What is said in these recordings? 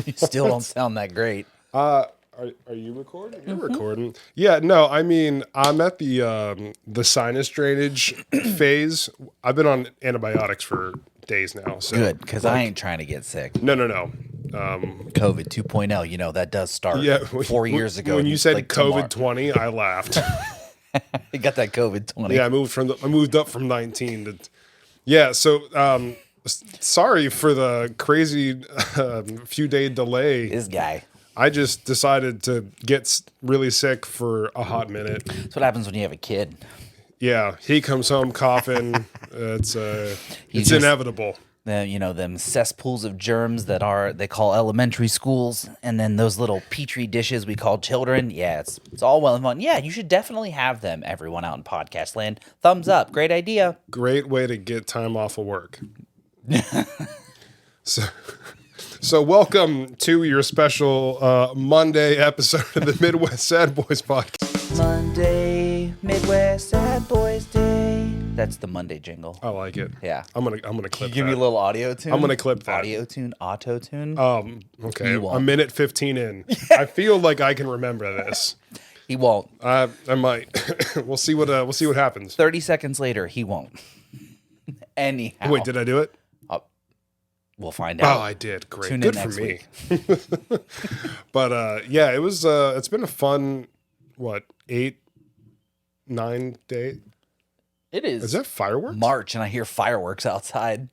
You still don't sound that great. Are you recording? You're recording. Yeah, no, I mean, I'm at the sinus drainage phase. I've been on antibiotics for days now. So Good, because I ain't trying to get sick. No. COVID 2.0, you know, that does start Yeah, 4 years ago. When you said like COVID 20, I laughed. You got that COVID 20. Yeah, I moved up from 19 to. Yeah, so sorry for the crazy few day delay. This guy. I just decided to get really sick for a hot minute. That's what happens when you have a kid. Yeah, he comes home coughing. It's inevitable. You know, them cesspools of germs that they call elementary schools, and then those little petri dishes we call children. Yeah, it's all well and fun. Yeah, you should definitely have them, everyone out in podcast land. Thumbs up. Great idea. Great way to get time off of work. So welcome to your special Monday episode of the Midwest Sad Boys podcast. Monday, Midwest Sad Boys Day. That's the Monday jingle. I like it. Yeah. I'm gonna clip Give that. me a little audio tune. I'm gonna clip that. Audio tune, auto tune. Okay. You won't. A minute 15 in. I feel like I can remember this. He won't. I might. We'll see what happens. 30 seconds later, he won't. Anyhow. Wait, did I do it? We'll find out. Oh, I did. Great. Tune in Good next for me. week. But yeah, it was. It's been a fun. 8, 9 day? It is. Is that fireworks? March, and I hear fireworks outside.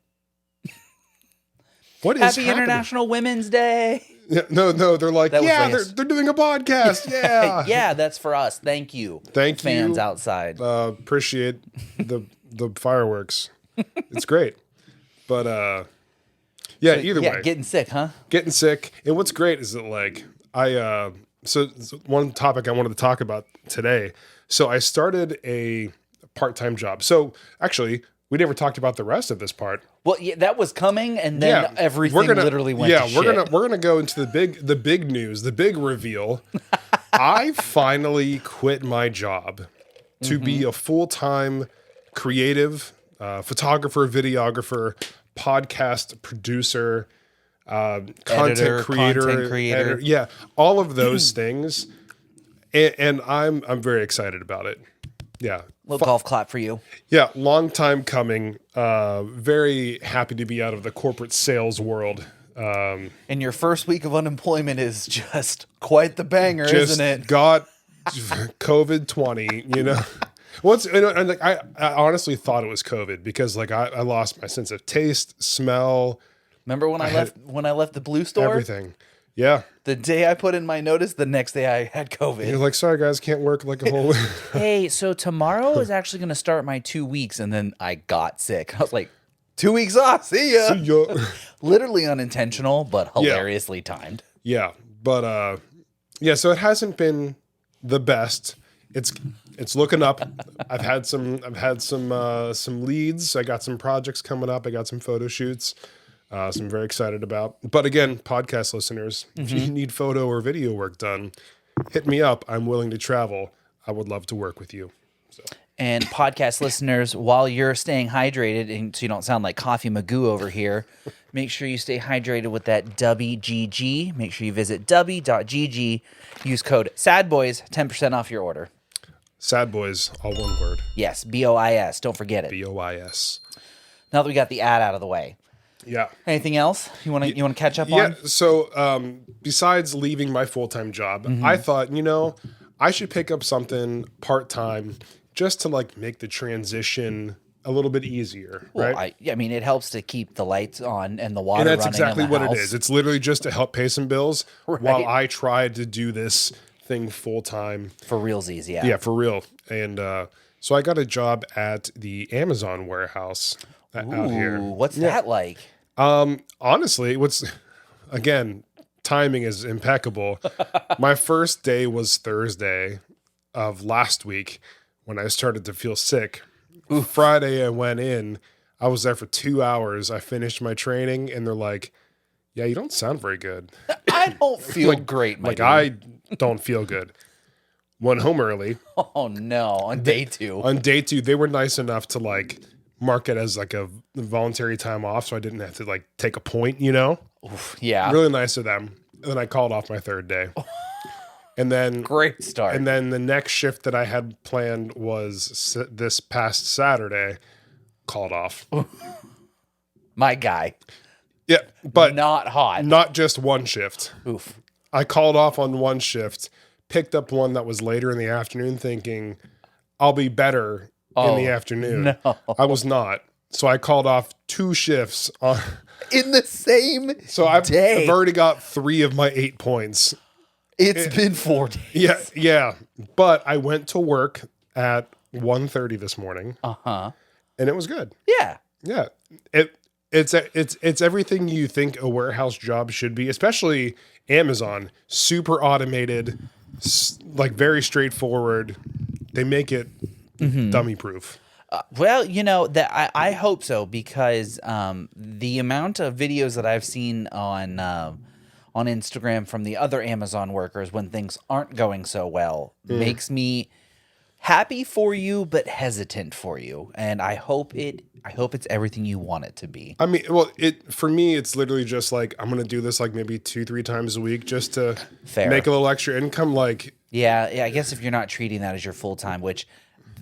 What is Happy happening? International Women's Day. Yeah, no. They're like, That was yeah, Lance. they're doing a podcast. Yeah, Yeah, that's for us. Thank you. Thank you. Fans outside. Appreciate the fireworks. It's great. But yeah. Either way, Getting sick, huh? getting sick. And what's great is that like so one topic I wanted to talk about today. So I started a part-time job. So actually, we never talked about the rest of this part. Well, yeah, that was coming, and then everything literally went to shit. We're gonna go into the big news, the big reveal. I finally quit my job to be a full-time creative photographer, videographer, podcast producer, content creator, editor. Yeah, all of those things, and I'm very excited about it. Yeah, Little golf clap for you. yeah, long time coming. Very happy to be out of the corporate sales world. And your first week of unemployment is just quite the banger, Just isn't it? got COVID 20. You know, and like I honestly thought it was COVID because like I lost my sense of taste, smell, Remember when I left the blue store? everything. Yeah. The day I put in my notice, the next day I had COVID. You're like, sorry guys, can't work like a whole. Hey, so tomorrow is actually going to start my 2 weeks, and then I got sick. I was like, 2 weeks off, see ya. Literally unintentional, but hilariously timed. Yeah, but yeah. So it hasn't been the best. It's looking up. I've had some leads. I got some projects coming up. I got some photo shoots. So I'm very excited about. But again, podcast listeners, if you need photo or video work done, hit me up. I'm willing to travel. I would love to work with you. So. And podcast listeners, while you're staying hydrated, and so you don't sound like Coffee Magoo over here, make sure you stay hydrated with that WGG. Make sure you visit w.gg. Use code SADBOYS, 10% off your order. Sad Boys, all one word. Yes, BOIS. Don't forget it. BOIS. Now that we got the ad out of the way. Yeah. Anything else you want to catch up Yeah. on? So besides leaving my full-time job, I thought, I should pick up something part-time just to like make the transition a little bit easier, Well, right? I mean, it helps to keep the lights on and the water And that's running exactly in the what house. it is. It's literally just to help pay some bills while I tried to do this thing full-time. For realsies, yeah. Yeah, for real. And so I got a job at the Amazon warehouse out here. Ooh, what's that like? Honestly, again, timing is impeccable. My first day was Thursday of last week when I started to feel sick. Friday, I went in. I was there for 2 hours. I finished my training, and they're like, yeah, you don't sound very good. I don't feel great, my dude. I don't feel good. Went home early. Oh, no. On day 2. On day 2, they were nice enough to like mark it as like a voluntary time off, so I didn't have to like take a point, Yeah. Really nice of them. And then I called off my third day. And then Great start. And then the next shift that I had planned was this past Saturday, called off. My guy. Yeah, but Not hot. not just one shift. Oof. I called off on one shift, picked up one that was later in the afternoon thinking I'll be better in the afternoon. no. I was not. So I called off 2 shifts on In the same so I've day. already got 3 of my 8 points. It's been 4 days. Yeah. But I went to work at 1:30 this morning. Uh-huh. And it was good. Yeah. Yeah. It's everything you think a warehouse job should be, especially Amazon. Super automated, like very straightforward. They make it dummy proof. Well, you know that I hope so, because the amount of videos that I've seen on Instagram from the other Amazon workers when things aren't going so well makes me happy for you but hesitant for you, and I hope it's everything you want it to be. I mean, well, for me, it's literally just like I'm gonna do this like maybe 2-3 times a week just to make a little extra income. Like, Yeah, I guess if you're not treating that as your full time, which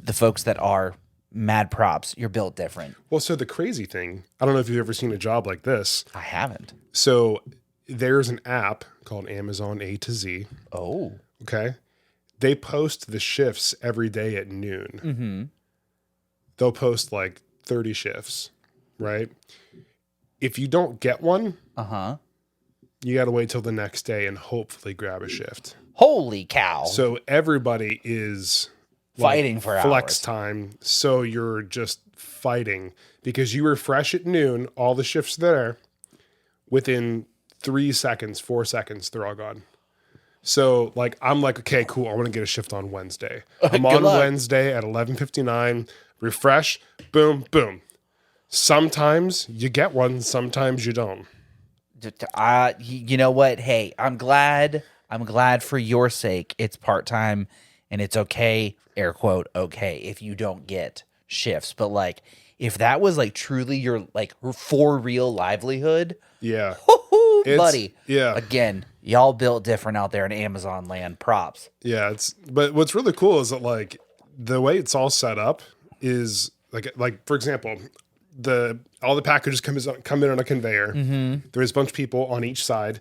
the folks that are, mad props, you're built different. well, so the crazy thing, I don't know if you've ever seen a job like this. I haven't. So there's an app called Amazon A to Z. Oh. Okay. They post the shifts every day at noon. Mm-hmm. They'll post like 30 shifts, right? If you don't get one, you got to wait till the next day and hopefully grab a shift. Holy cow. So everybody is Fighting for flex hours. time. So you're just fighting because you refresh at noon, all the shifts there, within 3 seconds, 4 seconds, they're all gone. So like, I'm like, okay, cool. I want to get a shift on Wednesday. I'm on luck. Wednesday at 11:59, refresh, boom, boom. Sometimes you get one, sometimes you don't. You know what? Hey, I'm glad for your sake it's part-time and it's okay, air quote, okay, if you don't get shifts. But like, if that was like truly your like for real livelihood, Yeah. buddy. Yeah. Again, y'all built different out there in Amazon land. Props. Yeah, but what's really cool is that like the way it's all set up is like for example, all the packages come in on a conveyor. There's a bunch of people on each side.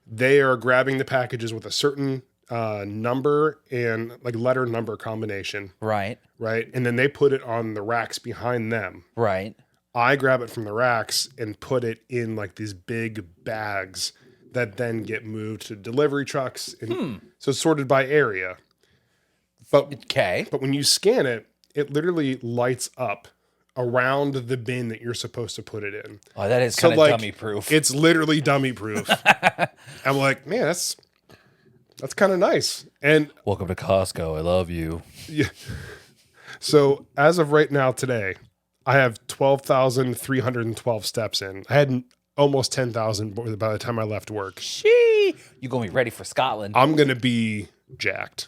They are grabbing the packages with a certain number and like letter number combination, Right. right? And then they put it on the racks behind them. Right. I grab it from the racks and put it in like these big bags that then get moved to delivery trucks. And so it's sorted by area. But Okay. when you scan it, it literally lights up around the bin that you're supposed to put it in. Oh, that is So kind of like, dummy proof. It's literally dummy proof. I'm like, man, that's kind of nice. And Welcome to Costco. I love you. so as of right now today, I have 12,312 steps in. I had almost 10,000 by the time I left work. Gee, you gonna be ready for Scotland? I'm going to be jacked.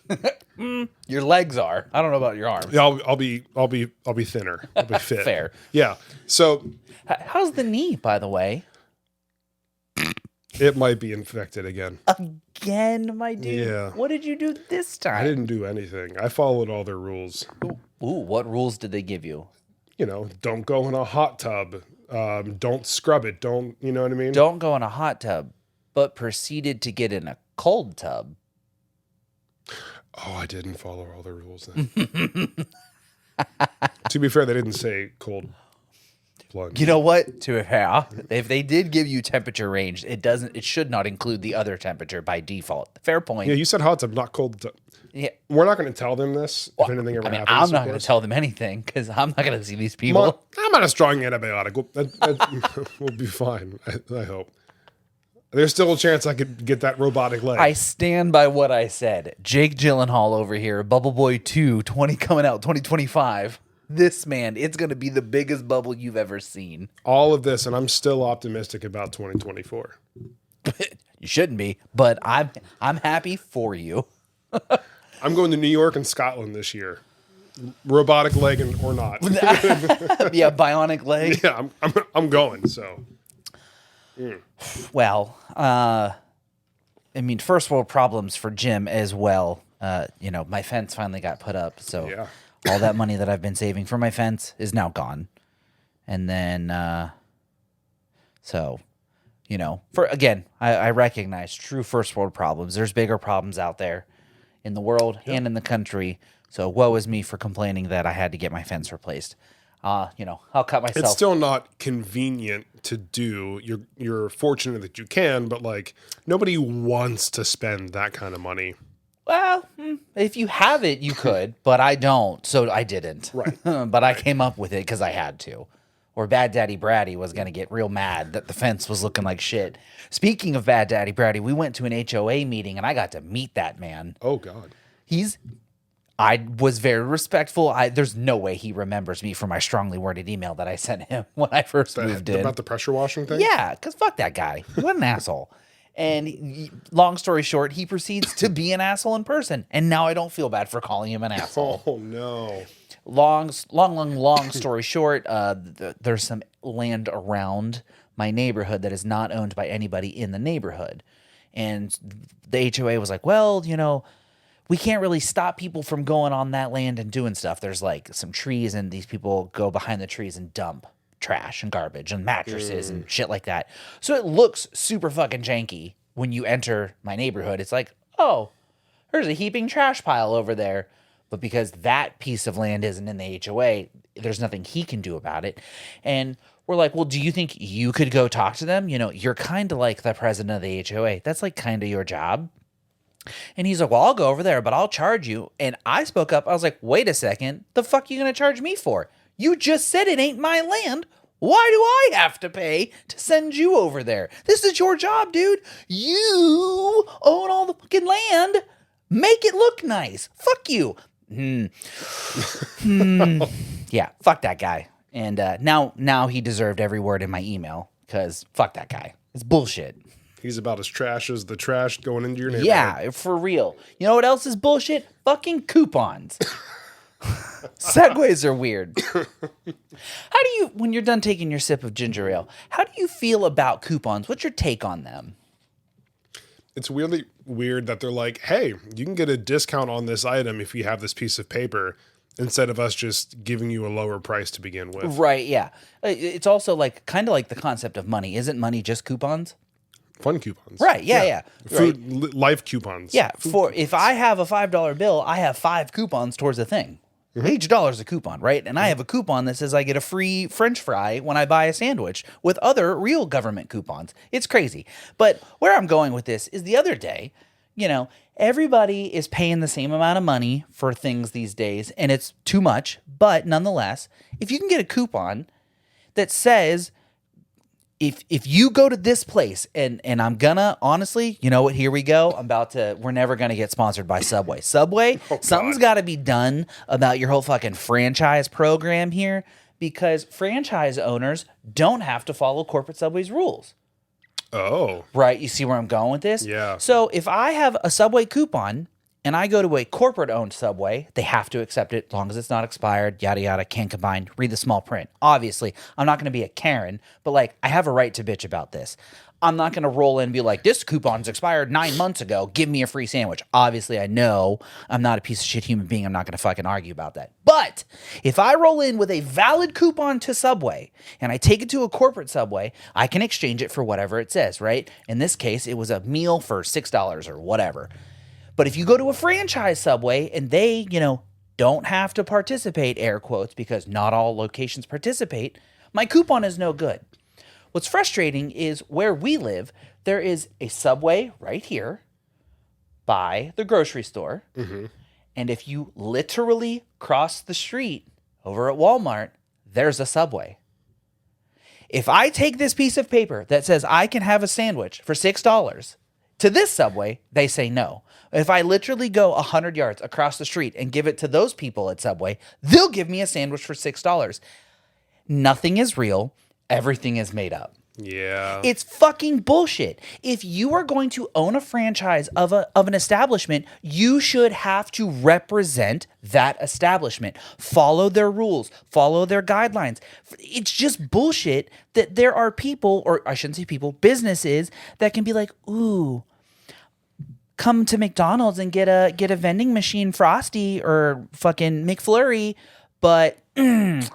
Your legs are. I don't know about your arms. Yeah, I'll be thinner. I'll be fit. Fair. Yeah. So How's the knee, by the way? it might be infected again. Again, my dude. Yeah. What did you do this I time? didn't do anything. I followed all their rules. Ooh, what rules did they give you? You know, don't go in a hot tub. Don't scrub it. Don't, you know what I mean? Don't go in a hot tub, but proceeded to get in a cold tub. Oh, I didn't follow all the rules then. To be fair, they didn't say cold plunge. You know what? To be fair, if they did give you temperature range, it should not include the other temperature by default. Fair point. Yeah, you said hot tub, not cold tub. Yeah. We're not going to tell them this if anything ever I mean, happens. I'm of not going to course. tell them anything because I'm not going to see these people. I'm not a strong antibiotic. We'll be fine, I hope. There's still a chance I could get that robotic leg. I stand by what I said. Jake Gyllenhaal over here, Bubble Boy 2, 20 coming out 2025. This man, it's going to be the biggest bubble you've ever seen. All of this, and I'm still optimistic about 2024. You shouldn't be, but I'm happy for you. I'm going to New York and Scotland this year. Robotic leg or not. Yeah, bionic leg. Yeah, I'm going. So Well, I mean, first world problems for Jim as well. My fence finally got put up, so Yeah. all that money that I've been saving for my fence is now gone. And then, I recognize true first world problems. There's bigger problems out there in the world and in the country. So woe is me for complaining that I had to get my fence replaced. I'll cut myself. It's still not convenient to do. You're fortunate that you can, but like nobody wants to spend that kind of money. Well, if you have it, you could, but I don't, so I didn't. Right. But I came up with it because I had to. Or Bad Daddy Bratty was going to get real mad that the fence was looking like shit. Speaking of Bad Daddy Bratty, we went to an HOA meeting, and I got to meet that man. Oh, God. I was very respectful. There's no way he remembers me for my strongly worded email that I sent him when I first moved in. About the pressure washing thing? Yeah, because fuck that guy. What an asshole. And long story short, he proceeds to be an asshole in person. And now I don't feel bad for calling him an asshole. Oh, no. Long story short, there's some land around my neighborhood that is not owned by anybody in the neighborhood. And the HOA was like, well, we can't really stop people from going on that land and doing stuff. There's like some trees, and these people go behind the trees and dump trash and garbage and mattresses and shit like that. So it looks super fucking janky when you enter my neighborhood. It's like, oh, there's a heaping trash pile over there. But because that piece of land isn't in the HOA, there's nothing he can do about it. And we're like, well, do you think you could go talk to them? You're kind of like the president of the HOA. That's like kind of your job. And he's like, well, I'll go over there, but I'll charge you. And I spoke up. I was like, wait a second. The fuck are you going to charge me for? You just said it ain't my land. Why do I have to pay to send you over there? This is your job, dude. You own all the fucking land. Make it look nice. Fuck you. Yeah, fuck that guy. And now he deserved every word in my email because fuck that guy. It's bullshit. He's about as trash as the trash going into your neighborhood. Yeah, for real. You know what else is bullshit? Fucking coupons. Segways are weird. How do you, when you're done taking your sip of ginger ale, how do you feel about coupons? What's your take on them? It's weirdly weird that they're like, hey, you can get a discount on this item if you have this piece of paper, instead of us just giving you a lower price to begin with. Right, yeah. It's also like kind of like the concept of money. Isn't money just coupons? Fun coupons. Right, yeah. Food, life coupons. Yeah, if I have a $5 bill, I have 5 coupons towards a thing. Each dollar is a coupon, right? And I have a coupon that says I get a free French fry when I buy a sandwich with other real government coupons. It's crazy. But where I'm going with this is the other day, everybody is paying the same amount of money for things these days, and it's too much. But nonetheless, if you can get a coupon that says, if you go to this place, and I'm gonna, honestly, you know what, here we go. We're never gonna get sponsored by Subway. Subway, something's gotta be done about your whole fucking franchise program here, because franchise owners don't have to follow corporate Subway's rules. Oh. Right, you see where I'm going with this? Yeah. So if I have a Subway coupon, and I go to a corporate-owned Subway, they have to accept it as long as it's not expired, yada, yada, can't combine, read the small print. Obviously, I'm not going to be a Karen, but, I have a right to bitch about this. I'm not going to roll in and be like, this coupon's expired 9 months ago, give me a free sandwich. Obviously, I know I'm not a piece of shit human being. I'm not going to fucking argue about that. But if I roll in with a valid coupon to Subway, and I take it to a corporate Subway, I can exchange it for whatever it says, right? In this case, it was a meal for $6 or whatever. But if you go to a franchise Subway and they, don't have to participate, air quotes, because not all locations participate, my coupon is no good. What's frustrating is where we live, there is a Subway right here by the grocery store. Mm-hmm. And if you literally cross the street over at Walmart, there's a Subway. If I take this piece of paper that says I can have a sandwich for $6 to this Subway, they say no. If I literally go 100 yards across the street and give it to those people at Subway, they'll give me a sandwich for $6. Nothing is real. Everything is made up. Yeah. It's fucking bullshit. If you are going to own a franchise of an establishment, you should have to represent that establishment. Follow their rules, follow their guidelines. It's just bullshit that there are people, or I shouldn't say people, businesses that can be like, ooh, come to McDonald's and get a vending machine Frosty or fucking McFlurry, but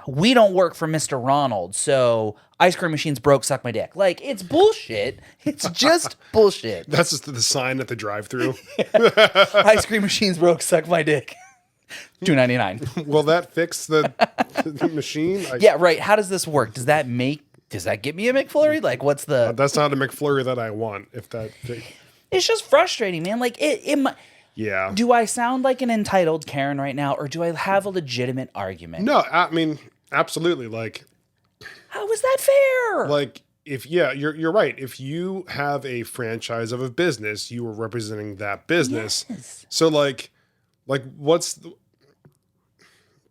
we don't work for Mr. Ronald, so ice cream machine's broke, suck my dick. Like, it's bullshit. It's just bullshit. That's just the sign at the drive-through. Ice cream machine's broke, suck my dick. $2.99. Will that fix the machine? Yeah, right. How does this work? Does that get me a McFlurry? Like, what's the... That's not a McFlurry that I want. If that... It's just frustrating, man. Like, Yeah. do I sound like an entitled Karen right now, or do I have a legitimate argument? No, I mean, absolutely. Like, how is that fair? like if you're right. If you have a franchise of a business, you are representing that business. Yes. So like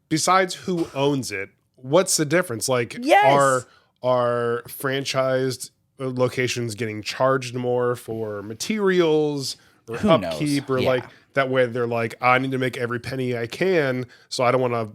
besides who owns it, what's the difference? Like, Yes. are franchised locations getting charged more for materials or Who upkeep knows? or Yeah. like that way they're like, I need to make every penny I can, so I don't want to,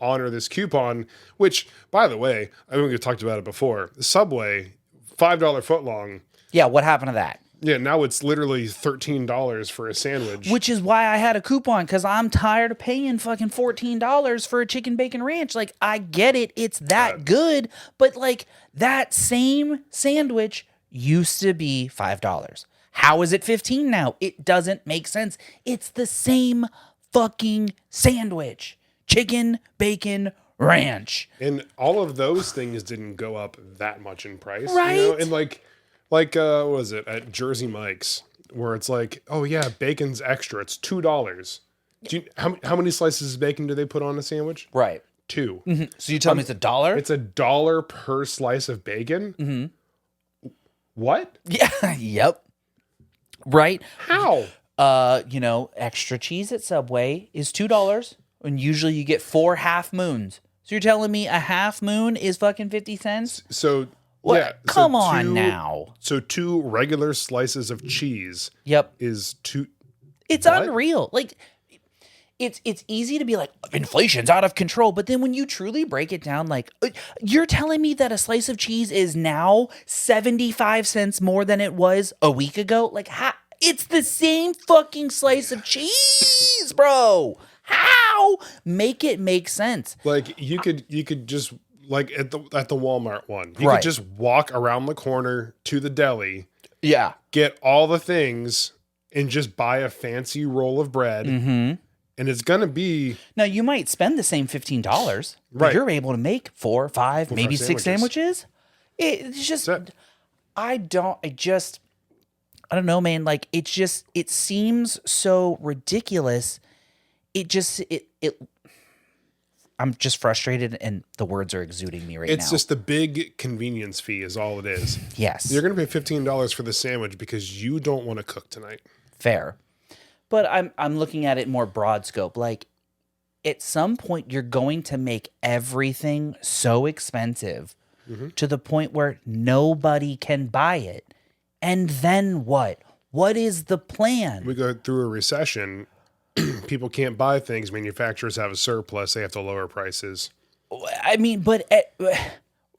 honor this coupon, which, by the way, I mean, we talked about it before. The Subway, $5 footlong. Yeah, what happened to that? Yeah, now it's literally $13 for a sandwich. Which is why I had a coupon, because I'm tired of paying fucking $14 for a chicken bacon ranch. Like, I get it. It's that good. But, like, that same sandwich used to be $5. How is it 15 now? It doesn't make sense. It's the same fucking sandwich. Chicken bacon ranch. And all of those things didn't go up that much in price. Right. And like what was it at Jersey Mike's, where it's like, oh yeah, bacon's extra. It's $2. How many slices of bacon do they put on a sandwich? Right. 2. So you tell me it's $1? It's $1 per slice of bacon. Mm-hmm. What? Yeah. Yep. Right. How? Extra cheese at Subway is $2, and usually you get 4 half moons. So you're telling me a half moon is fucking 50 cents? So What? yeah, Come on now. So 2 regular slices of cheese Yep. is 2. It's What? unreal. Like, it's easy to be like, inflation's out of control, but then when you truly break it down, like, you're telling me that a slice of cheese is now 75 cents more than it was a week ago? Like, it's the same fucking slice of cheese, bro. How? Make it make sense. Like you could just, like at the Walmart one, you Right. could just walk around the corner to the deli, Yeah. get all the things, and just buy a fancy roll of bread. Mm-hmm. And it's gonna be Now, you might spend the same $15, but Right. you're able to make 4, 5, maybe 6 sandwiches. sandwiches. It's just, That's it. I don't know, man. Like, it seems so ridiculous. I'm just frustrated, and the words are exuding me right now. It's just the big convenience fee is all it is. Yes, You're gonna pay $15 for the sandwich because you don't want to cook tonight. fair. But I'm looking at it more broad scope. Like, at some point, you're going to make everything so expensive to the point where nobody can buy it. And then what? What is the plan? We go through a recession. People can't buy things. Manufacturers have a surplus. They have to lower prices. I mean, but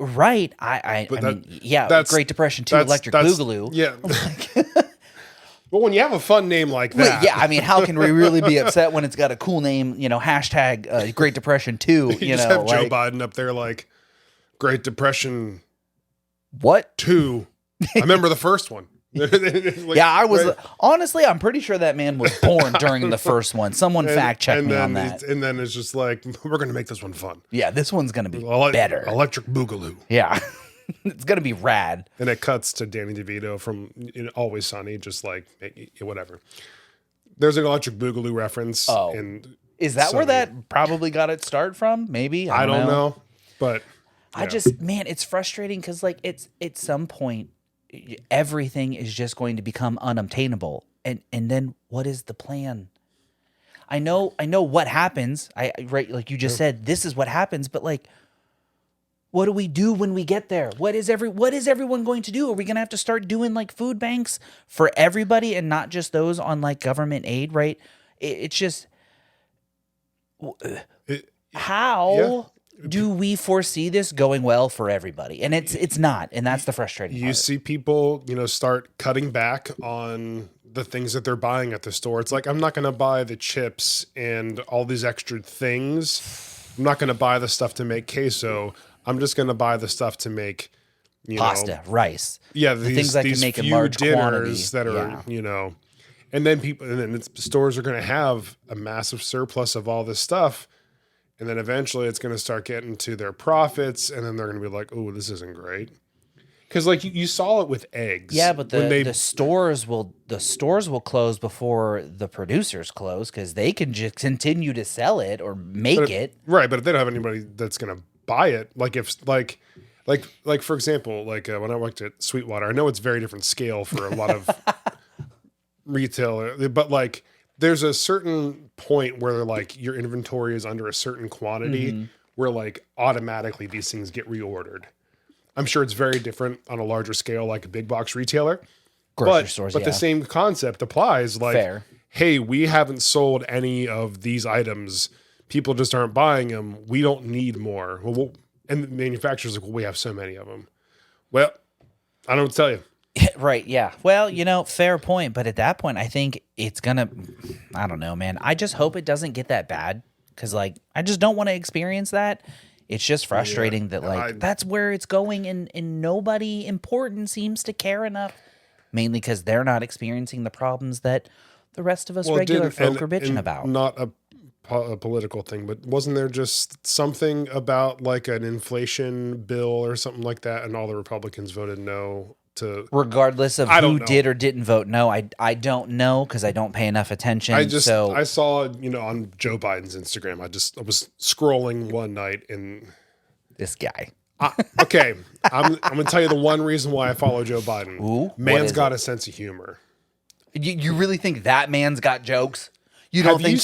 right. I mean, yeah. that's- Great Depression 2, Electric Boogaloo. Yeah. But when you have a fun name like that, Well, yeah, I mean, how can we really be upset when it's got a cool name? Hashtag Great Depression 2. you You just know, have Joe like, Biden up there like Great Depression what? 2. I remember the first one. Like, Yeah, I was right? honestly, I'm pretty sure that man was born during the first one. Someone fact check me on that. And then it's just like, we're going to make this one fun. Yeah, this one's gonna be Ele- better. Electric Boogaloo. Yeah, it's gonna be rad. And it cuts to Danny DeVito from Always Sunny, just like, whatever. There's an Electric Boogaloo reference. Oh. And Is that where Sunny. that probably got its start from? Maybe I don't know. But I just, man, it's frustrating because, like, it's at some point everything is just going to become unobtainable, and then what is the plan? I know what happens. Right, like you just said, this is what happens, but like, What do we do when we get there? What is everyone going to do? Are we going to have to start doing like food banks for everybody and not just those on like government aid, right? It's just how do we foresee this going well for everybody? And it's not, and that's the frustrating You part. see people, start cutting back on the things that they're buying at the store. It's like, I'm not going to buy the chips and all these extra things. I'm not going to buy the stuff to make queso. I'm just going to buy the stuff to make, Pasta, rice. Yeah, the things I can make in large dinners quantity. that are, and then stores are going to have a massive surplus of all this stuff. And then eventually it's going to start getting to their profits. And then they're going to be like, oh, this isn't great. Because like you saw it with eggs. Yeah, but the stores will close before the producers close because they can just continue to sell it or make it. Right, but if they don't have anybody that's going to buy it, like if like for example, like when I worked at Sweetwater, I know it's very different scale for a lot of retail, but like there's a certain point where like your inventory is under a certain quantity where like automatically these things get reordered. I'm sure it's very different on a larger scale, like a big box retailer. Grocery stores, but the same concept applies. Like, Fair. Hey, we haven't sold any of these items. People just aren't buying them. We don't need more. And the manufacturer's like, well, we have so many of them. Well, I don't tell you. Right, yeah. Well, fair point. But at that point, I think it's going to, I don't know, man. I just hope it doesn't get that bad because, like, I just don't want to experience that. It's just frustrating that, like, that's where it's going and nobody important seems to care enough. Mainly because they're not experiencing the problems that the rest of us regular folk are bitching about. Not a political thing, but wasn't there just something about, like, an inflation bill or something like that, and all the Republicans voted no to... Regardless of who did or didn't vote no, I don't know because I don't pay enough attention. I saw, on Joe Biden's Instagram. I was scrolling one night and this guy. Okay, I'm gonna tell you the one reason why I follow Joe Biden. Ooh, man's got a sense of humor. You really think that man's got jokes? You don't think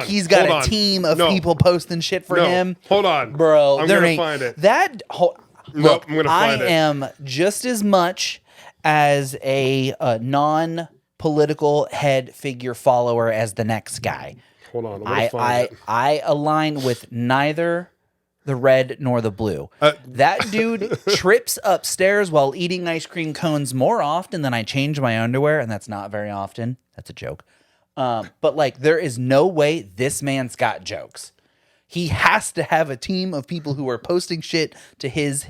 he's got a team of people posting shit for him? Hold on, bro. I'm gonna find it. Look, I'm gonna find it. I am just as much as a non-political head figure follower as the next guy. Hold on, I'm gonna find it. I align with neither the red nor the blue. That dude trips upstairs while eating ice cream cones more often than I change my underwear, and that's not very often. That's a joke. But like, there is no way this man's got jokes. He has to have a team of people who are posting shit to his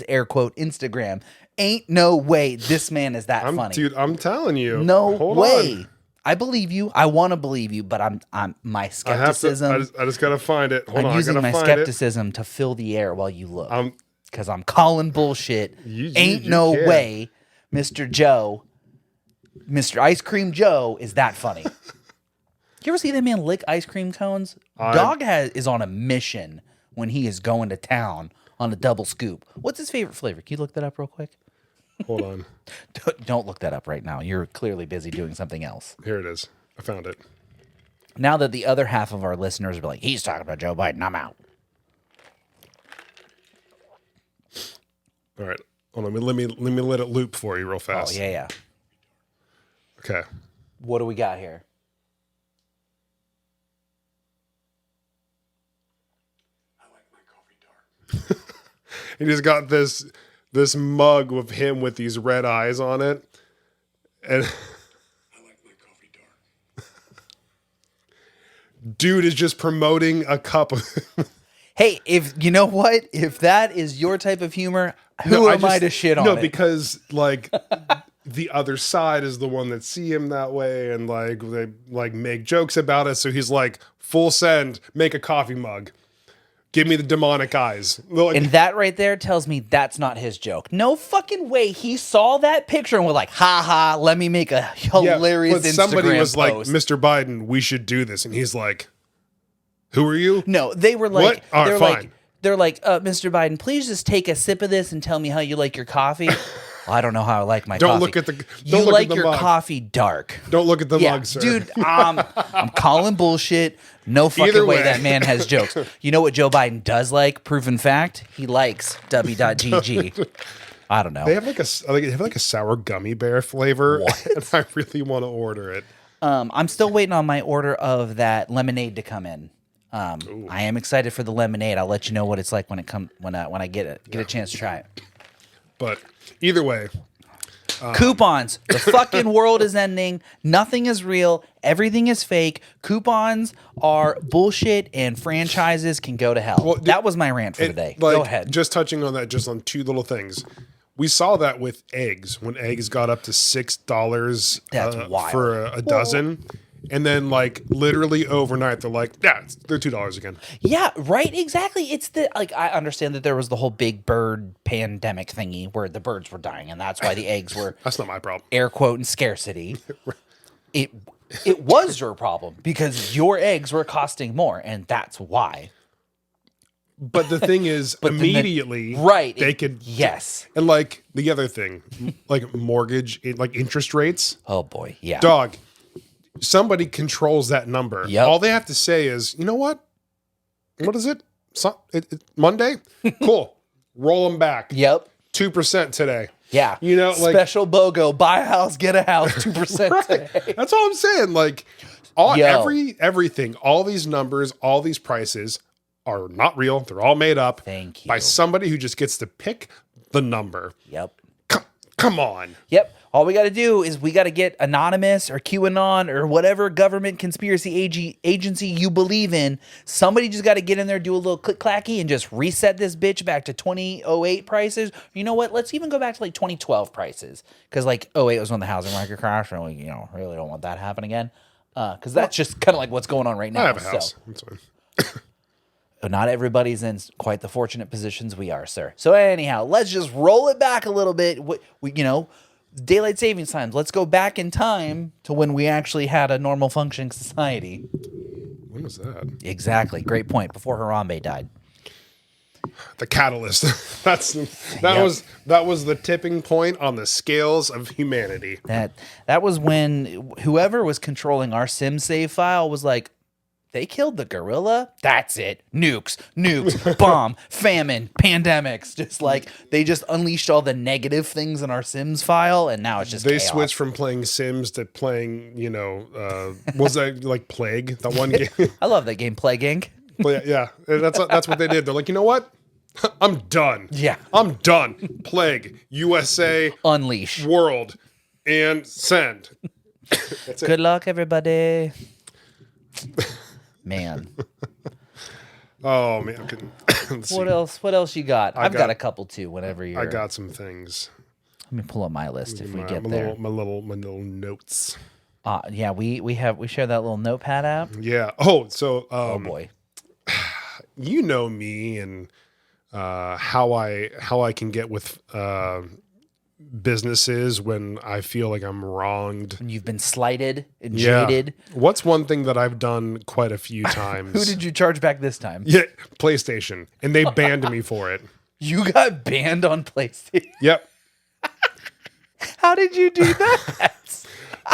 air quote Instagram. Ain't no way this man is that funny. Dude, I'm telling you. No way. On. I believe you. I want to believe you, but I'm my skepticism. I just gotta find it. Hold on, using my skepticism to fill the air while you look. Because I'm calling bullshit. Ain't no way, Mr. Joe, Mr. Ice Cream Joe is that funny. You ever see that man lick ice cream cones? Dog is on a mission when he is going to town on a double scoop. What's his favorite flavor? Can you look that up real quick? Hold on. Don't look that up right now. You're clearly busy doing something else. Here it is. I found it. Now that the other half of our listeners are like, he's talking about Joe Biden, I'm out. All right. Hold on. Let me let it loop for you real fast. Oh, yeah. Okay. What do we got here? I like my coffee dark. He just got this mug with him with these red eyes on it. And I like my coffee dark. Dude is just promoting a cup of Hey, if you know what? If that is your type of humor, who am I to shit on it? No, because like the other side is the one that see him that way and like they like make jokes about it. So he's like, full send, make a coffee mug. Give me the demonic eyes. Like, and that right there tells me that's not his joke. No fucking way. He saw that picture and was like, ha ha, let me make a hilarious Instagram somebody was post. like, Mr. Biden, we should do this. And he's like, who are you? No, they were like, what? All right, fine. They're like, Mr. Biden, please just take a sip of this and tell me how you like your coffee. I don't know how I like my Don't coffee. look at the. You Don't look like at the your mug. coffee dark. Don't look at the Yeah, mug, sir. dude, I'm calling bullshit. No fucking Either way way. that man has jokes. You know what Joe Biden does like? Proven fact. He likes W.GG. I don't know. They have like a sour gummy bear flavor, and I really want to order it. I'm still waiting on my order of that lemonade to come in. I am excited for the lemonade. I'll let you know what it's like when I get a chance to try it. But either way, Coupons. The fucking world is ending. Nothing is real. Everything is fake. Coupons are bullshit, and franchises can go to hell. That was my rant for the day. like, Go ahead. Just touching on that, just on two little things. We saw that with eggs when eggs got up to $6 That's wild. for a dozen. And then, like, literally overnight, they're like, yeah, they're $2 again. Yeah, right. Exactly. It's I understand that there was the whole big bird pandemic thingy where the birds were dying, and that's why the eggs were That's not my problem. air quote in scarcity. It was your problem because your eggs were costing more, and that's why. But the thing is, immediately, Right. they could. Yes. And, like, the other thing, like mortgage, like interest rates, Oh boy. Yeah. dog, somebody controls that number. Yep. All they have to say is, you know what? What is it? Monday? Cool. Roll them back. Yep. 2% today. Yeah. You know, like- special BOGO, buy a house, get a house, 2% today. That's all I'm saying. Like, everything, all these numbers, all these prices are not real. They're all made up Thank you. by somebody who just gets to pick the number. Yep. Come on. Yep. All we got to do is we got to get Anonymous or QAnon or whatever government conspiracy agency you believe in. Somebody just got to get in there, do a little click clacky, and just reset this bitch back to 2008 prices. You know what? Let's even go back to like 2012 prices, because like 08 was when the housing market crashed, and we really don't want that to happen again. Because that's just kind of like what's going on right now. I have a house. That's fine. Not everybody's in quite the fortunate positions we are, sir. So anyhow, let's just roll it back a little bit. Daylight savings times. Let's go back in time to when we actually had a normal functioning society. When was that? Exactly. Great point. Before Harambe died. The catalyst. That was the tipping point on the scales of humanity. That was when whoever was controlling our sim save file was like, they killed the gorilla. That's it. Nukes, bomb, famine, pandemics. Just like they just unleashed all the negative things in our Sims file, and now it's just They chaos. switched from playing Sims to playing, was that like Plague? That one game. I love that game, Plague Inc. Yeah, that's what they did. They're like, you know what? I'm done. Yeah. I'm done. Plague, USA, Unleash. world, and send. Good luck, everybody. Man, Oh man, let's see. what else? What else you got? I've got got a couple too. Whenever you're, I got some things. Let me pull up my list if we My, get my there. little, my little my little notes. Yeah, we share that little notepad app. Yeah. Oh, so Oh boy. you know me and how I can get with businesses when I feel like I'm wronged. When you've been slighted and Yeah. jaded. What's one thing that I've done quite a few times? Who did you charge back this time? Yeah, PlayStation, and they banned me for it. You got banned on PlayStation. Yep. How did you do that?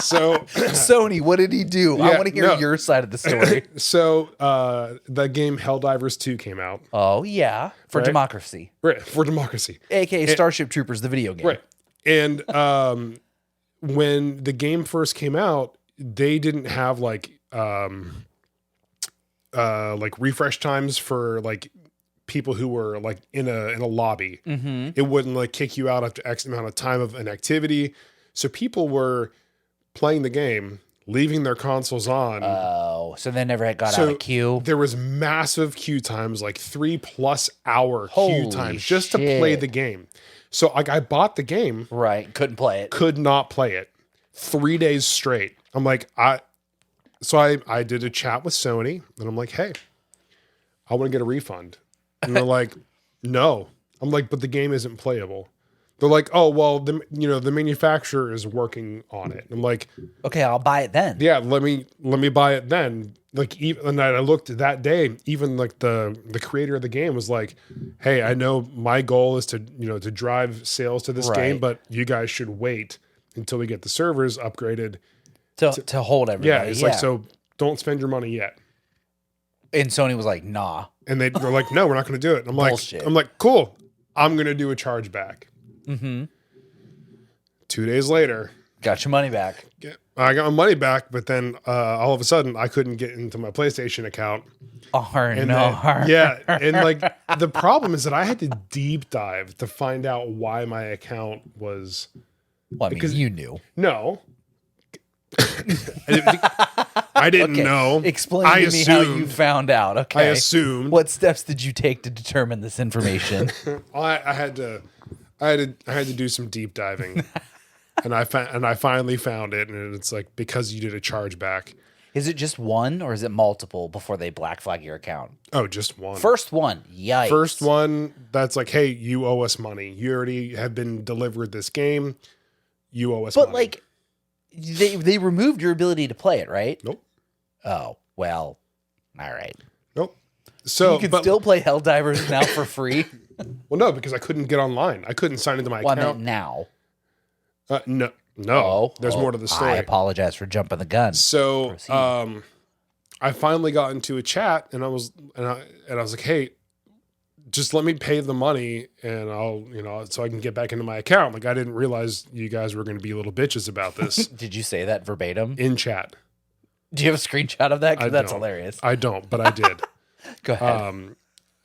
So Sony, what did he do? I Yeah, want to hear no. your side of the story. the game Helldivers 2 came out. Oh yeah, for Right. democracy, Right, for democracy. aka Starship Troopers, the video game. Right. And when the game first came out, they didn't have like refresh times for like people who were like in a lobby. Mm-hmm. It wouldn't like kick you out after X amount of time of an activity. So people were playing the game, leaving their consoles on. Oh, so they never got out So of queue. there was massive queue times, like 3+ hour Holy queue times just to play shit. the game. So like I bought the game, Right, couldn't play it. could not play it 3 days straight. I'm like, I did a chat with Sony and I'm like, hey, I want to get a refund. And they're like, no. I'm like, but the game isn't playable. They're like, oh well, the manufacturer is working on it. I'm like, Okay, I'll buy it then. yeah, let me buy it then. Like, even and I looked that day, even like the creator of the game was like, hey, I know my goal is to to drive sales to this game, Right. but you guys should wait until we get the servers upgraded. To hold everybody. Yeah, it's like, so don't spend your money yet. And Sony was like, nah. And they're like, no, we're not going to do it. And Bullshit. I'm like, cool. I'm going to do a chargeback. 2 days later, Got your money back. I got my money back, but then all of a sudden I couldn't get into my PlayStation account. Oh, And no. then- yeah. And like the problem is that I had to deep dive to find out why my account was Well, I mean, you knew. no. I didn't know. Explain I to me how you found out. Okay. I assumed. What steps did you take to determine this information? I had to do some deep diving. And I finally found it, and it's like, because you did a chargeback. Is it just one or is it multiple before they black flag your account? Oh, just one. First one. Yikes. First one, that's like, hey, you owe us money. You already have been delivered this game. You owe us money. But like they removed your ability to play it, right? Nope. Oh, well. All right. Nope. So You can still play Helldivers now for free. well, no, because I couldn't get online. I couldn't sign into my Well, I meant account. now. No. Oh, There's more to the story. I apologize for jumping the gun. So, Proceed. I finally got into a chat, and I was like, hey, just let me pay the money, and I'll so I can get back into my account. Like, I didn't realize you guys were going to be little bitches about this Did you say that verbatim? in chat. Do you have a screenshot of that? I Because that's don't. hilarious. I don't, but I did. Go ahead.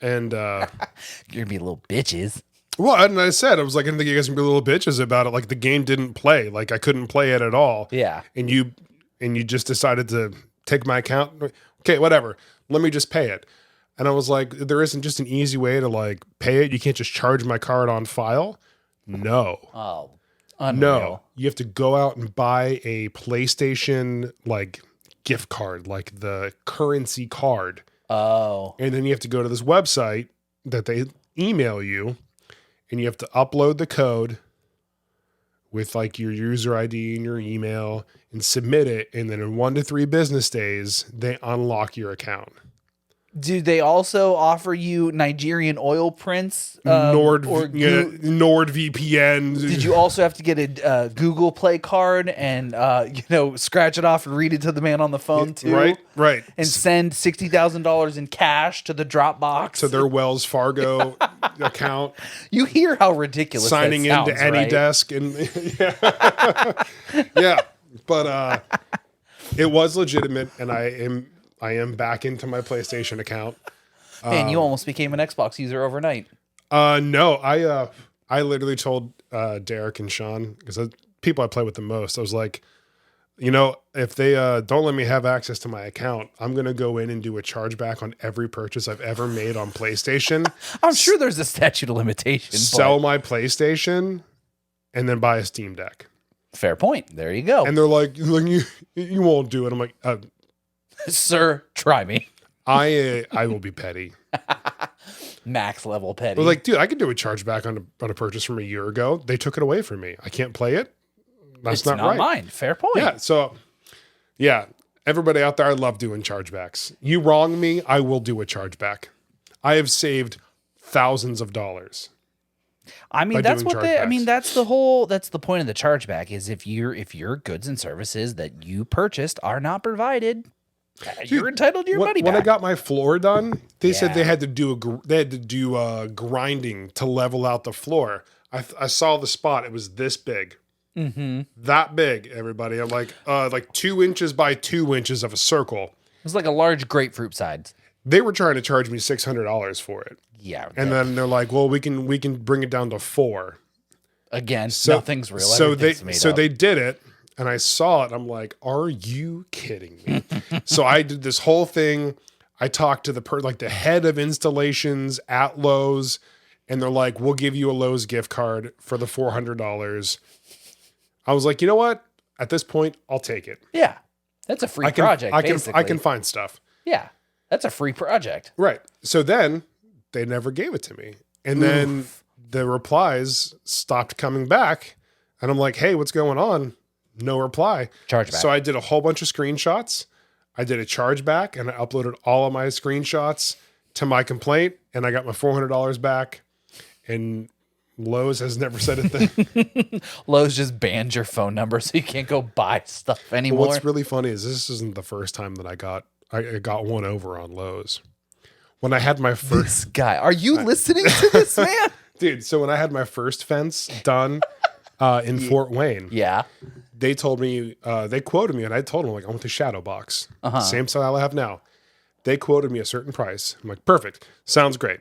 And You're gonna be little bitches. well, and I said, I was like, I didn't think you guys would be little bitches about it. Like, the game didn't play. Like, I couldn't play it at all. Yeah. And you just decided to take my account. Okay, whatever. Let me just pay it. And I was like, there isn't just an easy way to like pay it. You can't just charge my card on file. No. Oh, unreal. No. You have to go out and buy a PlayStation like gift card, like the currency card. Oh, And then you have to go to this website that they email you, and you have to upload the code with like your user ID and your email and submit it. And then in 1 to 3 business days, they unlock your account. do they also offer you Nigerian oil prints? NordVPN. Did you also have to get a Google Play card and scratch it off and read it to the man on the phone too? Right. And send $60,000 in cash to the Drop To their Wells Fargo account, You hear how ridiculous signing that into sounds, right? AnyDesk, and yeah. But it was legitimate, and I am back into my PlayStation account. Man, you almost became an Xbox user overnight. No, I literally told Derek and Sean, because people I play with the most, I was like, if they don't let me have access to my account, I'm gonna go in and do a chargeback on every purchase I've ever made on PlayStation. I'm sure there's a statute of limitations. Sell my PlayStation, and then buy a Steam Deck. Fair point. There you go. And they're like you won't do it. I'm like, Sir, try me. I will be petty. Max level petty. I was like, dude, I could do a chargeback on a purchase from a year ago. They took it away from me. I can't play it. That's it's not right. mine. Fair point. Yeah. So, yeah, everybody out there, I love doing chargebacks. You wrong me, I will do a chargeback. I have saved thousands of dollars. I mean, by that's doing what they. I chargebacks. mean, that's the point of the chargeback is if your goods and services that you purchased are not provided, you're entitled to your money back. When I got my floor done, they said Yeah. they had to do grinding to level out the floor. I saw the spot; it was this big, that big. Everybody, I'm like 2 inches by 2 inches of a circle. It's like a large grapefruit size. They were trying to charge me $600 for it, Yeah. and then they're like, "Well, we can bring it down to 4." again, nothing's real. So Everything's made up. they did it, and I saw it. I'm like, "Are you kidding me?" So I did this whole thing. I talked to the head of installations at Lowe's, and they're like, "We'll give you a Lowe's gift card for the $400." I was like, "You know what? At this point, I'll take it. Yeah, that's a free project. I basically. can find stuff." Yeah, that's a free project. Right. So then they never gave it to me, and then the replies stopped coming back. And I'm like, hey, what's going on? No reply. Chargeback. So I did a whole bunch of screenshots. I did a chargeback and I uploaded all of my screenshots to my complaint and I got my $400 back. And Lowe's has never said a thing. Lowe's just banned your phone number so you can't go buy stuff anymore. What's really funny is this isn't the first time that I got one over on Lowe's. When I had my first This guy. Are you listening to this man? dude, so when I had my first fence done in Fort Wayne, Yeah. they told me, they quoted me, and I told them, like, I want the shadow box. Same style I have now. They quoted me a certain price. I'm like, perfect. Sounds great.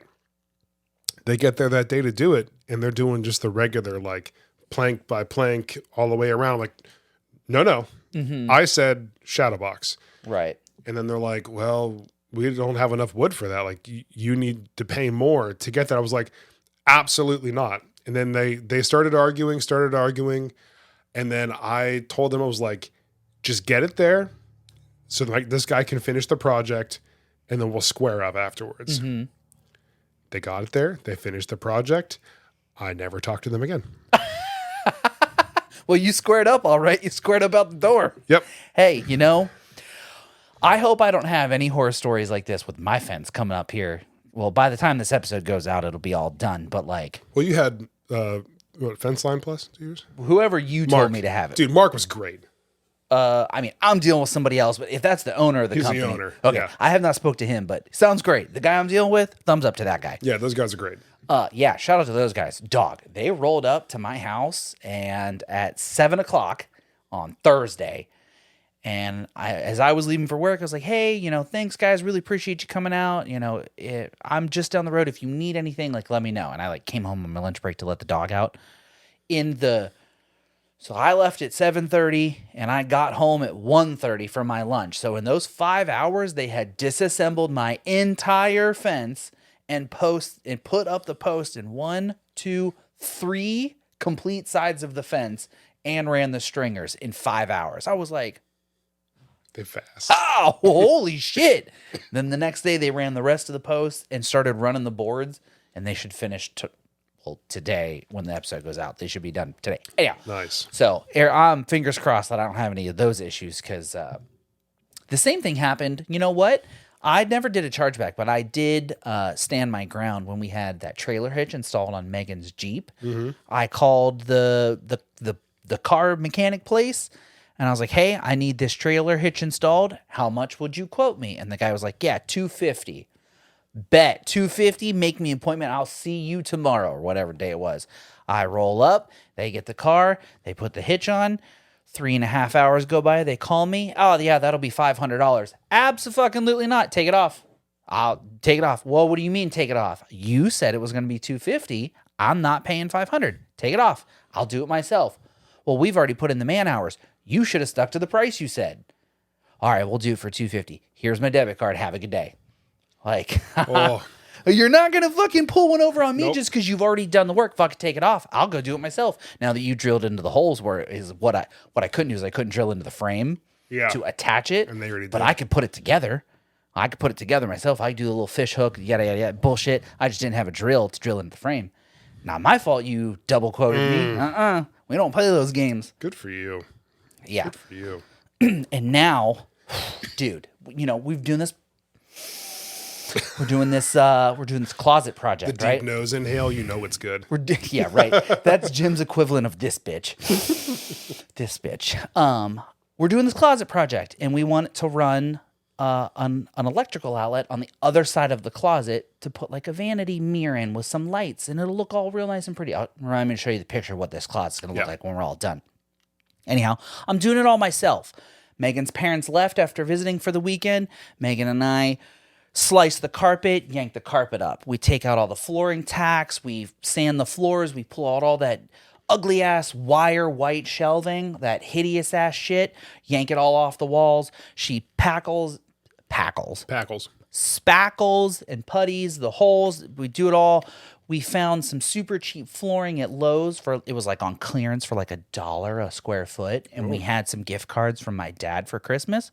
They get there that day to do it, and they're doing just the regular, like, plank by plank all the way around. I'm like, no. I said shadow box. Right. And then they're like, well, we don't have enough wood for that. Like, you need to pay more to get that. I was like, absolutely not. And then they started arguing. And then I told them, I was like, just get it there so like this guy can finish the project and then we'll square up afterwards. They got it there. They finished the project. I never talked to them again. Well, you squared up all right. You squared up out the door. Yep. Hey, you know, I hope I don't have any horror stories like this with my fence coming up here. Well, by the time this episode goes out, it'll be all done. But like, Well, you had, Fence Line Plus 2 years? whoever you told me to have it. Dude, Mark was great. I mean, I'm dealing with somebody else, but if that's the owner of the He's the company, owner, okay. yeah. I have not spoke to him, but sounds great. The guy I'm dealing with, thumbs up to that guy. Yeah, those guys are great. Yeah, shout out to those guys. Dog, they rolled up to my house and at 7:00 on Thursday. And as I was leaving for work, I was like, hey, you know, thanks guys. Really appreciate you coming out. You know, I'm just down the road. If you need anything, like, let me know. And I like came home on my lunch break to let the dog out so I left at 7:30 and I got home at 1:30 for my lunch. So in those 5 hours, they had disassembled my entire fence and put up the post in 1, 2, 3 complete sides of the fence and ran the stringers in 5 hours. I was like, They fast. oh, holy shit. Then the next day they ran the rest of the posts and started running the boards, and they should finish today when the episode goes out. They should be done today. Anyhow. Nice. So I'm fingers crossed that I don't have any of those issues because the same thing happened. You know what? I never did a chargeback, but I did stand my ground when we had that trailer hitch installed on Megan's Jeep. I called the car mechanic place, and I was like, hey, I need this trailer hitch installed. How much would you quote me? And the guy was like, yeah, $250. Bet $250. Make me an appointment. I'll see you tomorrow or whatever day it was. I roll up. They get the car. They put the hitch on. 3.5 hours go by. They call me. Oh yeah, that'll be $500. Absolutely not. Take it off. I'll take it off. Well, what do you mean take it off? You said it was going to be $250. I'm not paying $500. Take it off. I'll do it myself. Well, we've already put in the man hours. You should have stuck to the price you said. All right, we'll do it for $250. Here's my debit card. Have a good day. Like, Oh, you're not going to fucking pull one over on me Nope. just because you've already done the work. Fucking take it off. I'll go do it myself. Now that you drilled into the holes where is what I couldn't do is I couldn't drill into the frame Yeah. to attach it. And they already But did. I could put it together. I could put it together myself. I could do the little fish hook, yada, yada, yada, bullshit. I just didn't have a drill to drill into the frame. Not my fault you double quoted me. We don't play those games. good for you. Yeah. Good for you. And now, dude, you know, we're doing this closet The project, deep right? nose inhale, you know it's good. Yeah, right. That's Jim's equivalent of this bitch. This bitch. We're doing this closet project, and we want it to run an electrical outlet on the other side of the closet to put like a vanity mirror in with some lights, and it'll look all real nice and pretty. I'm going to show you the picture of what this closet's going to look Yeah. like when we're all done. Anyhow, I'm doing it all myself. Megan's parents left after visiting for the weekend. Megan and I slice the carpet, yank the carpet up. We take out all the flooring tacks. We sand the floors. We pull out all that ugly ass wire white shelving, that hideous ass shit. Yank it all off the walls. She spackles and putties the holes. We do it all. We found some super cheap flooring at Lowe's it was like on clearance for like $1 a square foot. And we had some gift cards from my dad for Christmas.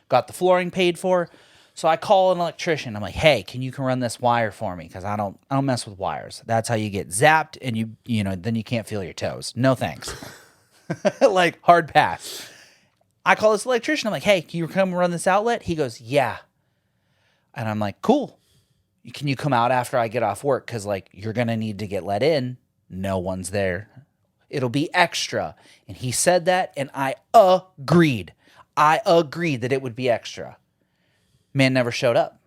Got the flooring paid for. So I call an electrician. I'm like, hey, can you come run this wire for me? Because I don't mess with wires. That's how you get zapped, and then you can't feel your toes. No thanks. Like, hard pass. I call this electrician. I'm like, hey, can you come run this outlet? He goes, yeah. And I'm like, cool. Can you come out after I get off work? Because, like, you're going to need to get let in. No one's there. It'll be extra. And he said that, and I agreed. I agreed that it would be extra. Man never showed up.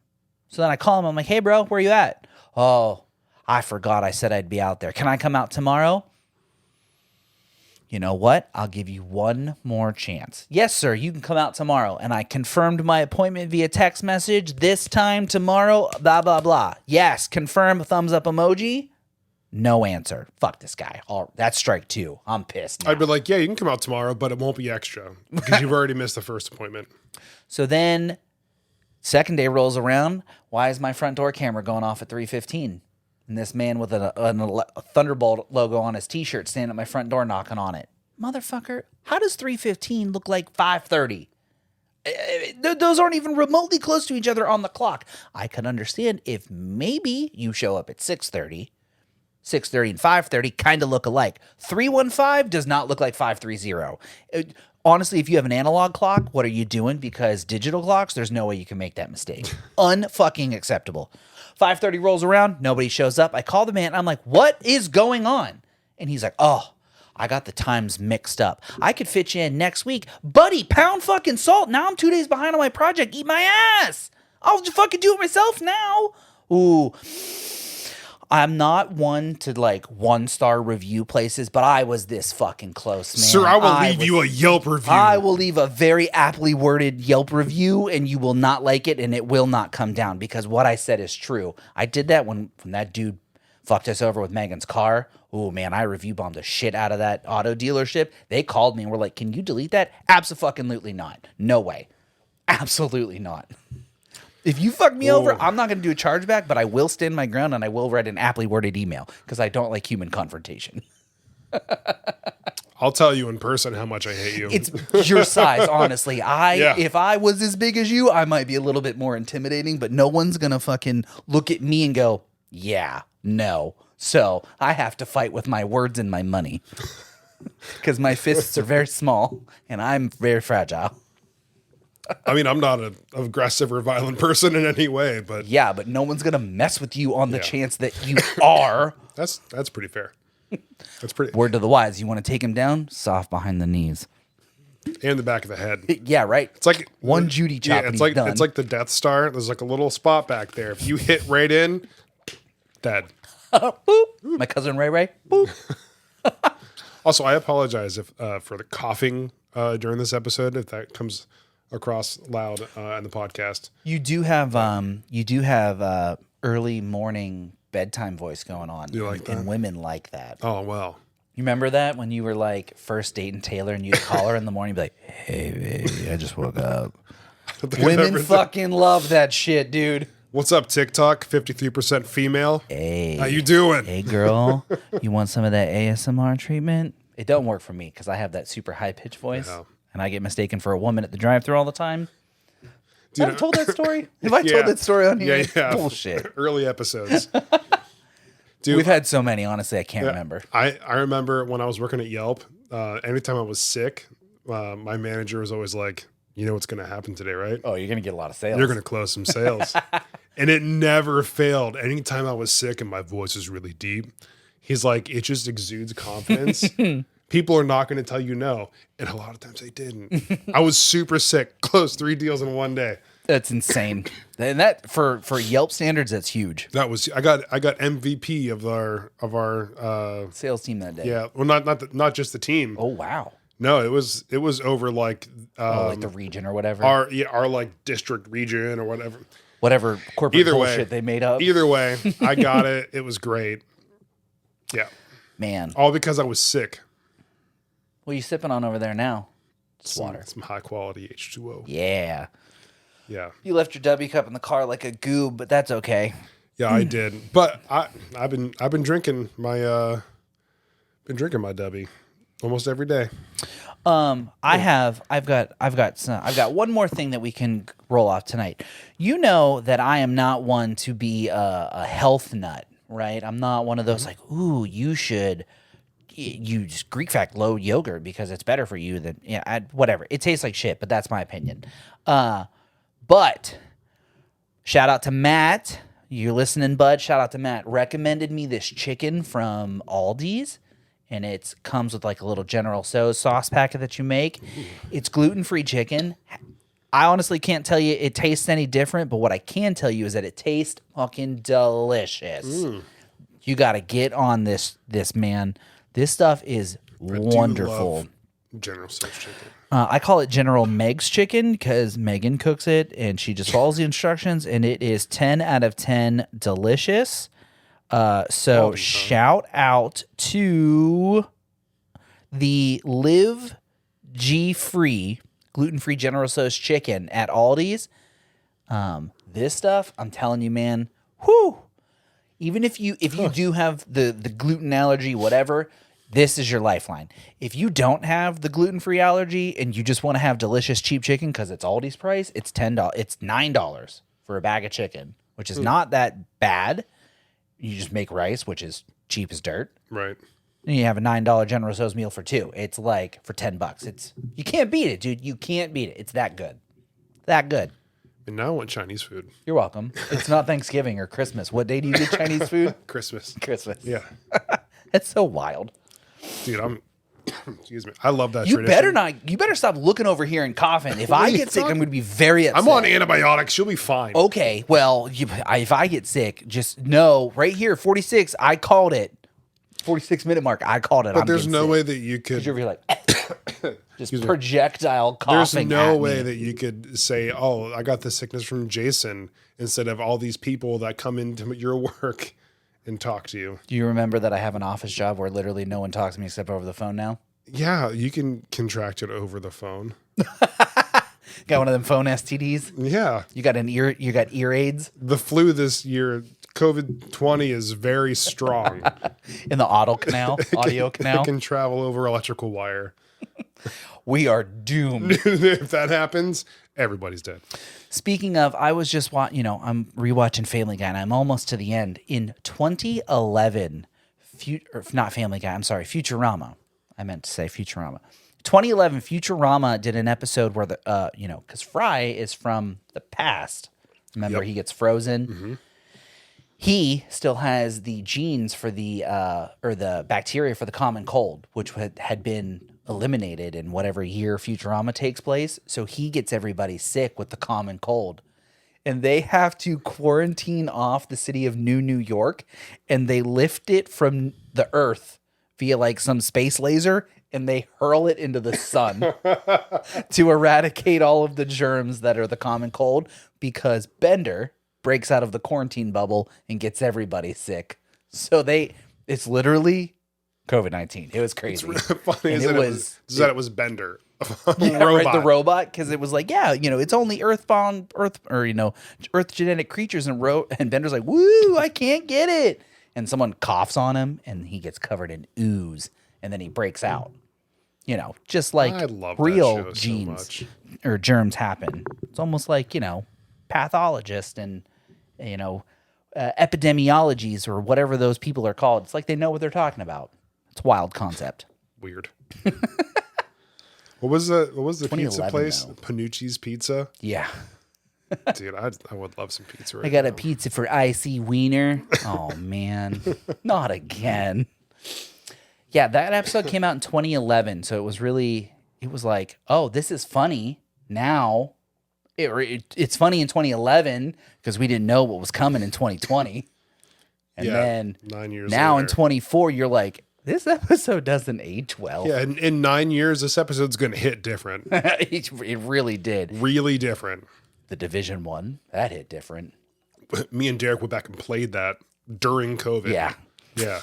So then I call him. I'm like, hey, bro, where you at? Oh, I forgot I said I'd be out there. Can I come out tomorrow? You know what? I'll give you one more chance. Yes, sir, you can come out tomorrow. And I confirmed my appointment via text message. This time tomorrow, blah, blah, blah. Yes, confirm, thumbs up emoji. No answer. Fuck this guy. That's strike 2. I'm pissed now. I'd be like, yeah, you can come out tomorrow, but it won't be extra because you've already missed the first appointment. So then, second day rolls around. Why is my front door camera going off at 3:15? And this man with a Thunderbolt logo on his t-shirt standing at my front door knocking on it. Motherfucker, how does 3:15 look like 5:30? Those aren't even remotely close to each other on the clock. I could understand if maybe you show up at 6:30. 6:30 and 5:30 kind of look alike. 3:15 does not look like 5:30. Honestly, if you have an analog clock, what are you doing? Because digital clocks, there's no way you can make that mistake. Unfucking acceptable. 5:30 rolls around, nobody shows up. I call the man. I'm like, what is going on? And he's like, oh, I got the times mixed up. I could fit you in next week. Buddy, pound fucking salt. Now I'm 2 days behind on my project. Eat my ass. I'll just fucking do it myself now. Ooh. I'm not one to like 1-star review places, but I was this fucking close, man. Sir, I will leave you a Yelp review. I will leave a very aptly worded Yelp review, and you will not like it, and it will not come down because what I said is true. I did that when that dude fucked us over with Megan's car. Oh man, I review bombed the shit out of that auto dealership. They called me and were like, "Can you delete that?" Abso-fucking-lutely not. No way. Absolutely not. If you fuck me over, I'm not going to do a chargeback, but I will stand my ground and I will write an aptly worded email because I don't like human confrontation. I'll tell you in person how much I hate you. It's your size, honestly. If I was as big as you, I might be a little bit more intimidating, but no one's going to fucking look at me and go, yeah, no. So I have to fight with my words and my money because my fists are very small and I'm very fragile. I mean, I'm not an aggressive or violent person in any way, but yeah, but no one's gonna mess with you on the chance that you are. That's pretty fair. That's pretty. Word to the wise: you want to take him down, soft behind the knees and the back of the head. Yeah, right. It's like one Judy chop. Yeah, it's like done. It's like the Death Star. There's like a little spot back there. If you hit right in, dead. Boop. My cousin Ray Ray. Boop. Also, I apologize for the coughing during this episode if that comes across loud in the podcast. You do have early morning bedtime voice going on. You like that? And women like that. Oh wow. You remember that when you were like first dating Taylor and you'd call her in the morning and be like, "Hey baby, I just woke up." Women fucking love that shit, dude. What's up, TikTok? 53% female. Hey. How you doing? Hey girl, you want some of that ASMR treatment? It don't work for me because I have that super high pitched voice. Yeah. And I get mistaken for a woman at the drive-thru all the time. Have I told that story? Have I told that story on here? Yeah. Bullshit. Early episodes. Dude, we've had so many, honestly, I can't remember. I remember when I was working at Yelp, anytime I was sick, my manager was always like, you know what's going to happen today, right? Oh, you're going to get a lot of sales. You're going to close some sales. And it never failed. Anytime I was sick and my voice was really deep, he's like, it just exudes confidence. People are not going to tell you no. And a lot of times they didn't. I was super sick, closed 3 deals in one day. That's insane. And that for Yelp standards, that's huge. That was I got MVP of our sales team that day. Yeah. Well, not just the team. Oh wow. No, it was over like like the region or whatever. Our like district region or whatever. Whatever corporate bullshit they made up. Either way, I got it. It was great. Yeah. Man. All because I was sick. What are you sipping on over there now? It's water. Some high quality H2O. Yeah. Yeah. You left your W cup in the car like a goob, but that's okay. Yeah, I did. But I've been drinking my W almost every day. I've got one more thing that we can roll off tonight. You know that I am not one to be a health nut, right? I'm not one of those like, ooh, you should use Greek Fact low yogurt because it's better for you than whatever. It tastes like shit, but that's my opinion. But shout out to Matt. You're listening, bud. Shout out to Matt. Recommended me this chicken from Aldi's. And it comes with like a little General Tso's sauce packet that you make. It's gluten-free chicken. I honestly can't tell you it tastes any different, but what I can tell you is that it tastes fucking delicious. You got to get on this, man. This stuff is wonderful. General Tso's chicken. I call it General Meg's chicken because Megan cooks it and she just follows the instructions, and it is 10 out of 10 delicious. So shout out to the Live G Free gluten-free General Tso's chicken at Aldi's. This stuff, I'm telling you, man, whoo! Even if you do have the gluten allergy, whatever, this is your lifeline. If you don't have the gluten-free allergy and you just want to have delicious cheap chicken because it's Aldi's price, it's $10. It's $9 for a bag of chicken, which is not that bad. You just make rice, which is cheap as dirt. Right. And you have a $9 General Tso's meal for two. It's like for $10. You can't beat it, dude. You can't beat it. It's that good. That good. And now I want Chinese food. You're welcome. It's not Thanksgiving or Christmas. What day do you get Chinese food? Christmas. Christmas. Yeah. It's so wild. Dude, excuse me. I love that You tradition. you better stop looking over here and coughing. If I get sick, I'm going to be very upset. I'm on antibiotics. You'll be fine. Okay, well, if I get sick, just know right here, 46, I called it. 46-minute mark, I called it. But there's no way that you could. You're like, just projectile There's coughing. no at way me. that you could say, "Oh, I got the sickness from Jason," instead of all these people that come into your work and talk to you. Do you remember that I have an office job where literally no one talks to me except over the phone now? Yeah, you can contract it over the phone. Got one of them phone STDs? Yeah. You got ear aids The flu this year, COVID-20, is very strong. in the audio canal. It can travel over electrical wire. We are doomed. If that happens, everybody's dead. Speaking of, I was just I'm rewatching Family Guy, and I'm almost to the end. In 2011, not Family Guy, I'm sorry, Futurama. I meant to say Futurama. 2011, Futurama did an episode where because Fry is from the past. Remember, he gets frozen. Mm-hmm. He still has the genes for the bacteria for the common cold, which had been eliminated in whatever year Futurama takes place. So he gets everybody sick with the common cold. And they have to quarantine off the city of New York, and they lift it from the earth via like some space laser, and they hurl it into the sun to eradicate all of the germs that are the common cold, because Bender breaks out of the quarantine bubble and gets everybody sick. So it's literally COVID-19. It was crazy. Funny And it was Bender. Yeah, robot. right, the robot, because it was like, it's only Earth genetic creatures, and Bender's like, woo, I can't get it. And someone coughs on him, and he gets covered in ooze, and then he breaks out. Just like I love real that show genes so much. or germs happen. It's almost like, pathologists and, epidemiologies or whatever those people are called. It's like they know what they're talking about. It's a wild concept. Weird. What was the pizza place? though. Panucci's Pizza. Yeah. Dude, I would love some pizza right I got now. a pizza for icy wiener. Oh, man. Not again. Yeah, that episode came out in 2011. So it was like, oh, this is funny now. It's funny in 2011 because we didn't know what was coming in 2020. And then 9 years now later. in 24, you're like, this episode doesn't age well. Yeah, in 9 years, this episode's going to hit different. It really did. Really different. The Division 1, that hit different. Me and Derek went back and played that during COVID. Yeah. Yeah.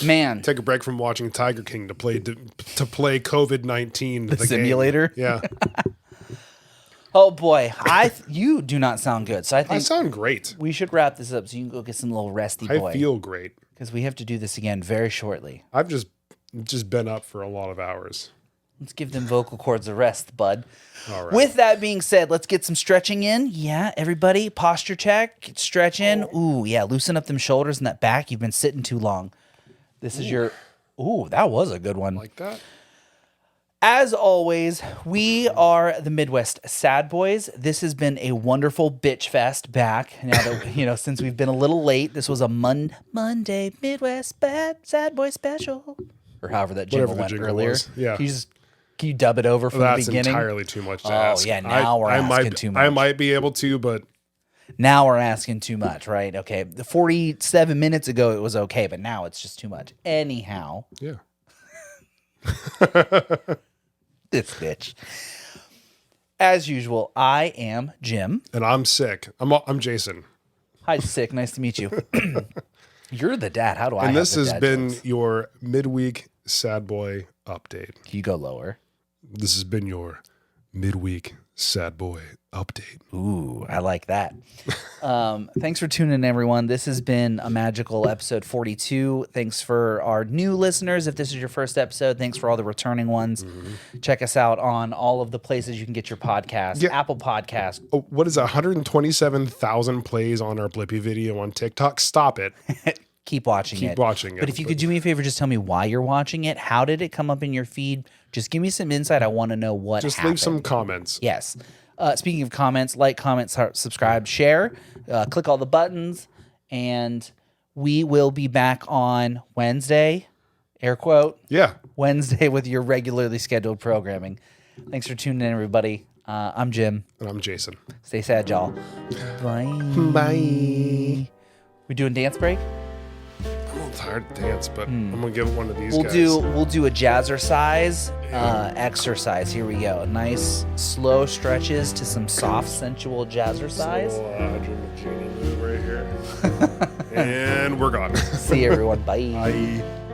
Man. Take a break from watching Tiger King to play COVID-19. The simulator? Game. Yeah. Oh boy, you do not sound good. So I I think sound great. we should wrap this up so you can go get some little resty boy. I feel great. Because we have to do this again very shortly. I've just been up for a lot of hours. Let's give them vocal cords a rest, bud. All right. With that being said, let's get some stretching in. Yeah, everybody, posture check, stretch in. Ooh, yeah, loosen up them shoulders and that back. You've been sitting too long. This is your... Ooh, that was a good one. Like that? As always, we are the Midwest Sad Boys. This has been a wonderful bitch fest back. Now that since we've been a little late, this was a Monday Midwest Sad Boy special, or however that jingle Whatever the went jingle earlier. was. Yeah. Can you dub it over from That's the beginning? entirely too much to ask. Yeah, now we're asking too much. I might be able to, but Now we're asking too much, right? Okay, 47 minutes ago it was okay, but now it's just too much. Anyhow, yeah. this bitch. As usual, I am Jim. And I'm sick. I'm Jason. Hi, Sick. Nice to meet you. You're the dad. How do I? And have this the has dad been jokes? your midweek sad boy update. Can you go lower? This has been your midweek sad boy update. Ooh, I like that. Thanks for tuning in, everyone. This has been a magical episode 42. Thanks for our new listeners. If this is your first episode, thanks for all the returning ones. Check us out on all of the places you can get your podcast. Yeah. Apple Podcast. Oh, what is that? 127,000 plays on our Blippi video on TikTok? Stop it. Keep watching it. Keep watching it. But if you could do me a favor, just tell me why you're watching it. How did it come up in your feed? Just give me some insight. I want to know what Just happened. leave some comments. Yes. Speaking of comments, like, comment, subscribe, share, click all the buttons, and we will be back on Wednesday, air quote, Yeah. Wednesday with your regularly scheduled programming. Thanks for tuning in, everybody. I'm Jim. And I'm Jason. Stay sad, y'all. Bye. Bye. We doing dance break? I'm a little tired to dance, but I'm going to give it one of these We'll guys. do a jazzercise exercise. Here we go. Nice slow stretches to some soft, sensual jazzercise. Dream of Genie move right here. And we're gone. See you, everyone. Bye. Bye.